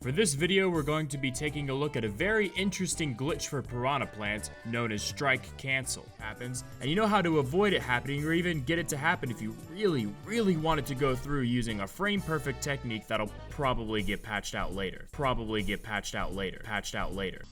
For this video, we're going to be taking a look at a very interesting glitch for Piranha Plant known as strike cancel. Happens, and you know how to avoid it happening or even get it to happen if you really want it to go through using a frame perfect technique that'll probably get patched out later. Patched out later.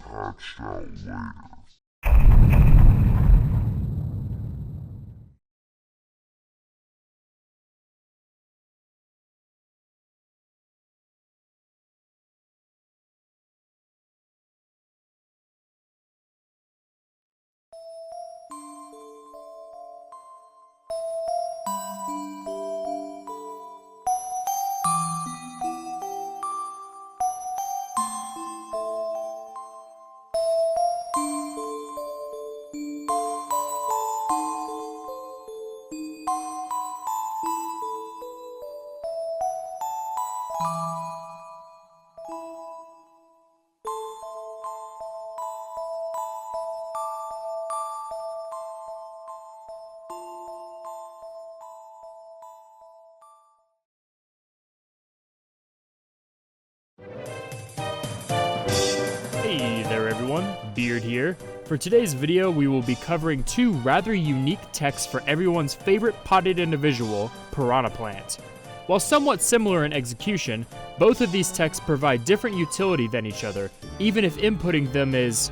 Hey there everyone, Beard here. For today's video, we will be covering two rather unique techs for everyone's favorite potted individual, Piranha Plant. While somewhat similar in execution, both of these techs provide different utility than each other, even if inputting them is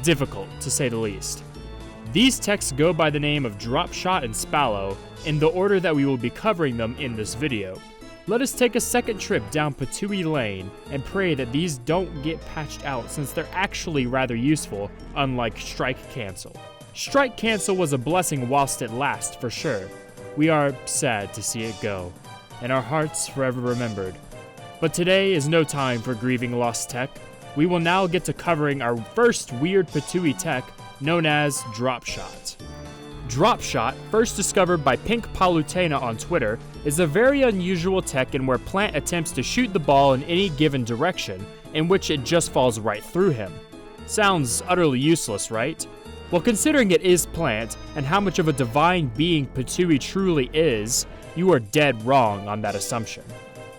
difficult, to say the least. These techs go by the name of Dropshot and Spallow, in the order that we will be covering them in this video. Let us take a second trip down Ptooie Lane and pray that these don't get patched out since they're actually rather useful, unlike strike cancel. Strike cancel was a blessing whilst it lasts, for sure. We are sad to see it go, and our hearts forever remembered. But today is no time for grieving lost tech. We will now get to covering our first weird Ptooie tech, known as Dropshot. Dropshot, first discovered by Pink Palutena on Twitter, is a very unusual tech in where Plant attempts to shoot the ball in any given direction, in which it just falls right through him. Sounds utterly useless, right? Well, considering it is Plant, and how much of a divine being Ptooie truly is, you are dead wrong on that assumption.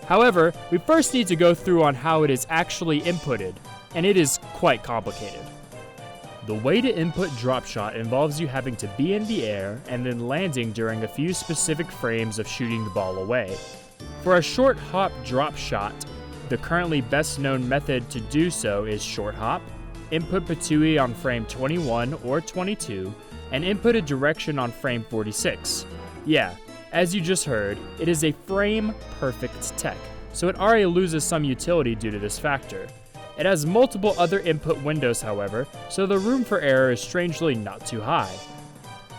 However, we first need to go through on how it is actually inputted, and it is quite complicated. The way to input Dropshot involves you having to be in the air and then landing during a few specific frames of shooting the ball away. For a short hop Dropshot, the currently best known method to do so is short hop, input Ptooie on frame 21 or 22, and input a direction on frame 46. Yeah, as you just heard, it is a frame perfect tech, so it already loses some utility due to this factor. It has multiple other input windows, however, so the room for error is strangely not too high.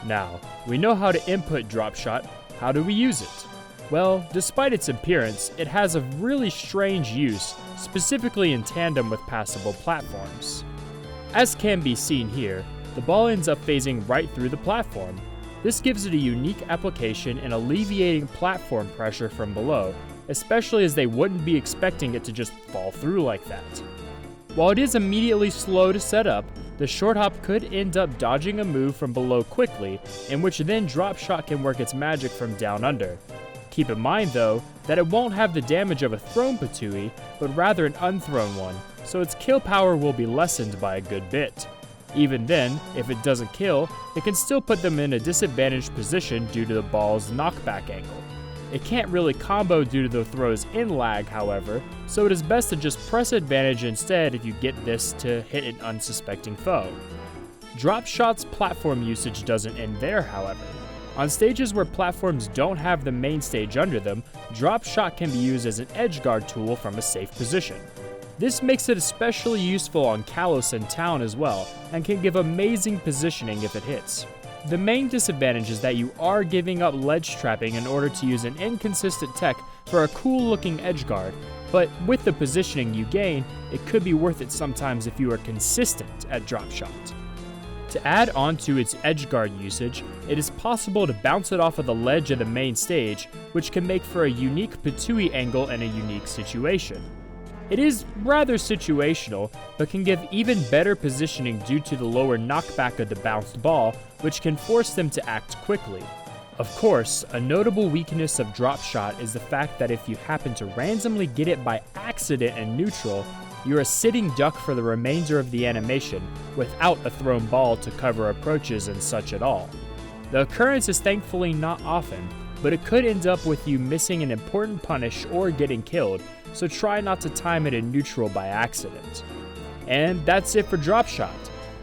Now, we know how to input Dropshot. How do we use it? Well, despite its appearance, it has a really strange use, specifically in tandem with passable platforms. As can be seen here, the ball ends up phasing right through the platform. This gives it a unique application in alleviating platform pressure from below, especially as they wouldn't be expecting it to just fall through like that. While it is immediately slow to set up, the short hop could end up dodging a move from below quickly, in which then Dropshot can work its magic from down under. Keep in mind though, that it won't have the damage of a thrown Ptooie, but rather an unthrown one, so its kill power will be lessened by a good bit. Even then, if it doesn't kill, it can still put them in a disadvantaged position due to the ball's knockback angle. It can't really combo due to the throw's in lag, however, so it is best to just press advantage instead if you get this to hit an unsuspecting foe. Dropshot's platform usage doesn't end there, however. On stages where platforms don't have the main stage under them, Dropshot can be used as an edgeguard tool from a safe position. This makes it especially useful on Kalos and Town as well, and can give amazing positioning if it hits. The main disadvantage is that you are giving up ledge trapping in order to use an inconsistent tech for a cool looking edgeguard, but with the positioning you gain, it could be worth it sometimes if you are consistent at Dropshot. To add on to its edgeguard usage, it is possible to bounce it off of the ledge of the main stage, which can make for a unique Ptooie angle in a unique situation. It is rather situational, but can give even better positioning due to the lower knockback of the bounced ball, which can force them to act quickly. Of course, a notable weakness of Dropshot is the fact that if you happen to randomly get it by accident in neutral, you're a sitting duck for the remainder of the animation, without a thrown ball to cover approaches and such at all. The occurrence is thankfully not often, but it could end up with you missing an important punish or getting killed, so try not to time it in neutral by accident. And that's it for Dropshot,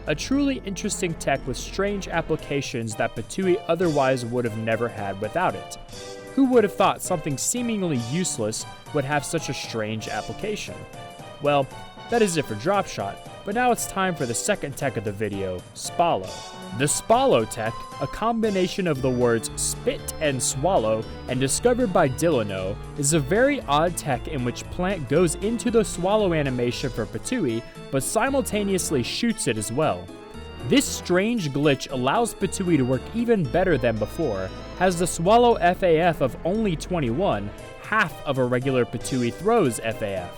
a truly interesting tech with strange applications that Ptooie otherwise would have never had without it. Who would have thought something seemingly useless would have such a strange application? Well, that is it for Dropshot, but now it's time for the second tech of the video, Spallow. The Spallow tech, a combination of the words spit and swallow and discovered by Delano, is a very odd tech in which Plant goes into the swallow animation for Ptooie, but simultaneously shoots it as well. This strange glitch allows Ptooie to work even better than before, has the swallow FAF of only 21, half of a regular Ptooie throws FAF.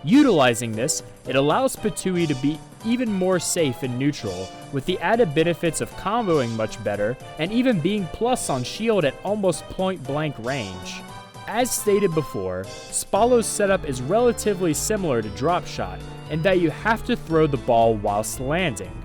Utilizing this, it allows Ptooie to be even more safe in neutral, with the added benefits of comboing much better, and even being plus on shield at almost point-blank range. As stated before, Spallow's setup is relatively similar to Dropshot, in that you have to throw the ball whilst landing.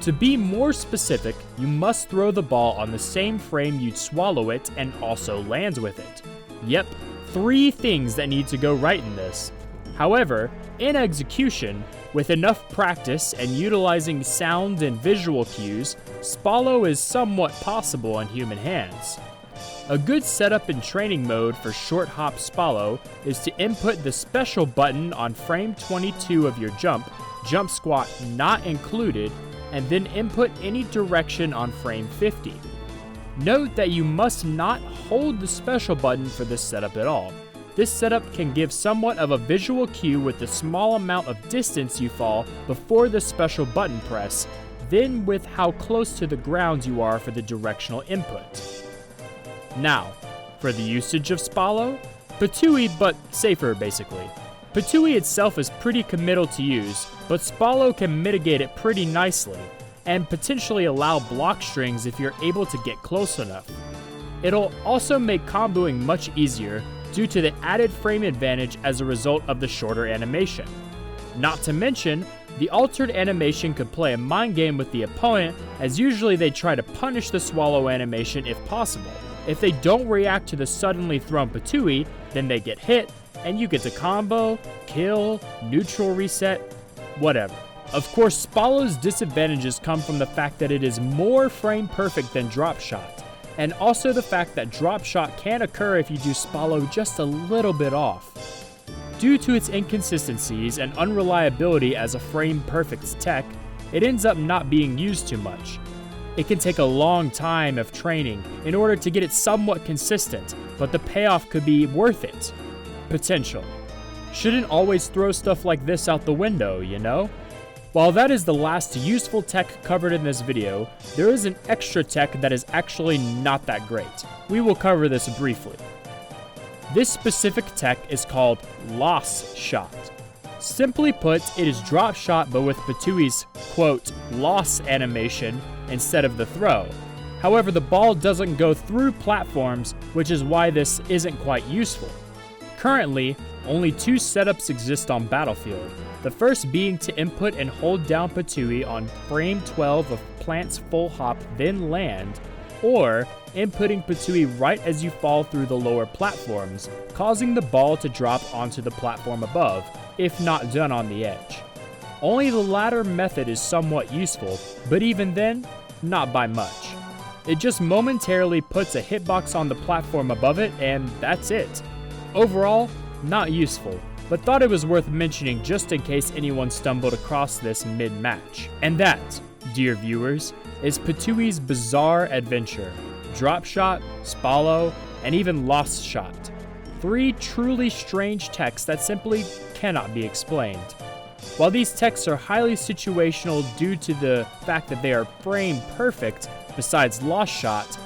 To be more specific, you must throw the ball on the same frame you'd swallow it and also land with it. Yep, 3 things that need to go right in this. However, in execution, with enough practice and utilizing sound and visual cues, Spallow is somewhat possible in human hands. A good setup in training mode for short hop Spallow is to input the special button on frame 22 of your jump squat not included, and then input any direction on frame 50. Note that you must not hold the special button for this setup at all. This setup can give somewhat of a visual cue with the small amount of distance you fall before the special button press, then with how close to the ground you are for the directional input. Now, for the usage of Spallow, Ptooie but safer basically. Ptooie itself is pretty committal to use, but Spallow can mitigate it pretty nicely, and potentially allow block strings if you're able to get close enough. It'll also make comboing much easier, due to the added frame advantage as a result of the shorter animation. Not to mention, the altered animation could play a mind game with the opponent, as usually they try to punish the swallow animation if possible. If they don't react to the suddenly thrown Ptooie, then they get hit, and you get to combo, kill, neutral reset, whatever. Of course, Spallow's disadvantages come from the fact that it is more frame perfect than Dropshot, and also the fact that Dropshot can occur if you do Spallow just a little bit off. Due to its inconsistencies and unreliability as a frame-perfect tech, it ends up not being used too much. It can take a long time of training in order to get it somewhat consistent, but the payoff could be worth it. Potential. Shouldn't always throw stuff like this out the window, you know? While that is the last useful tech covered in this video, there is an extra tech that is actually not that great. We will cover this briefly. This specific tech is called Loss Shot. Simply put, it is Dropshot but with Ptooie's, quote, loss animation instead of the throw. However, the ball doesn't go through platforms, which is why this isn't quite useful. Currently, only 2 setups exist on Battlefield. The first being to input and hold down Ptooie on frame 12 of Plant's full hop then land, or inputting Ptooie right as you fall through the lower platforms, causing the ball to drop onto the platform above, if not done on the edge. Only the latter method is somewhat useful, but even then, not by much. It just momentarily puts a hitbox on the platform above it, and that's it. Overall, not useful, but thought it was worth mentioning just in case anyone stumbled across this mid-match. And that, dear viewers, is Ptooie's bizarre adventure. Dropshot, Spallow, and even Loss Shot. 3 truly strange techs that simply cannot be explained. While these techs are highly situational due to the fact that they are frame perfect, besides Loss Shot,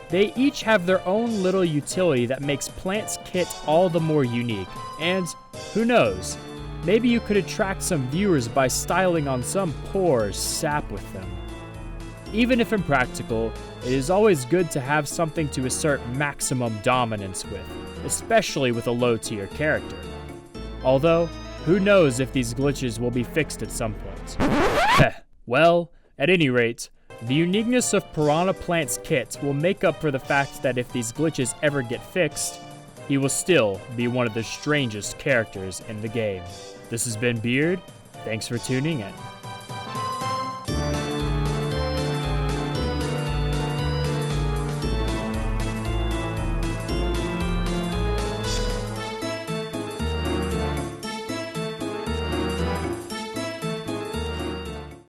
they each have their own little utility that makes Plant's kit all the more unique, and who knows, maybe you could attract some viewers by styling on some poor sap with them. Even if impractical, it is always good to have something to assert maximum dominance with, especially with a low-tier character. Although, who knows if these glitches will be fixed at some point. Well, at any rate, the uniqueness of Piranha Plant's kit will make up for the fact that if these glitches ever get fixed, he will still be one of the strangest characters in the game. This has been Beard. Thanks for tuning in.